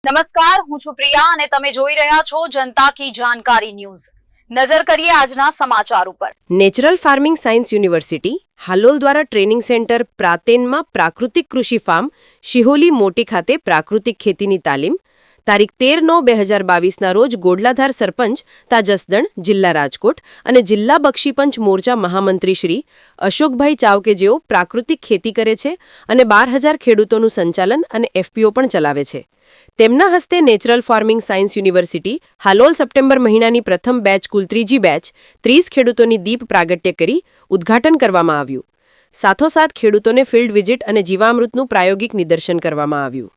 નમસ્કાર, હું છું પ્રિયા અને તમે જોઈ રહ્યા છો જનતા કી જાણકારી ન્યૂઝ। નજર કરીએ આજના સમાચાર ઉપર। Natural farming science university Halol દ્વારા ટ્રેનિંગ સેન્ટર પ્રાતેનમાં પ્રાકૃતિક કૃષિ ફાર્મ શિહોલી મોટી ખાતે પ્રાકૃતિક ખેતીની તાલીમ તારીખ 13/9/2022ના રોજ ગોડલાધાર સરપંચ તાજસદણ જિલ્લા રાજકોટ અને જિલ્લા બક્ષીપંચ મોરચા મહામંત્રી શ્રી અશોકભાઈ ચાવકે જેઓ પ્રાકૃતિક ખેતી કરે છે અને 12,000 ખેડૂતોનું સંચાલન અને એફપીઓ પણ ચલાવે છે। તેમના હસ્તે natural farming science university Halol September મહિનાની પ્રથમ બેચ કુલ ત્રીજી બેચ 30 ખેડૂતોની દીપ પ્રાગટ્ય કરી ઉદ્ઘાટન કરવામાં આવ્યું। સાથોસાથ ખેડૂતોને ફિલ્ડ વિઝિટ અને જીવામૃતનું પ્રાયોગિક નિદર્શન કરવામાં આવ્યું।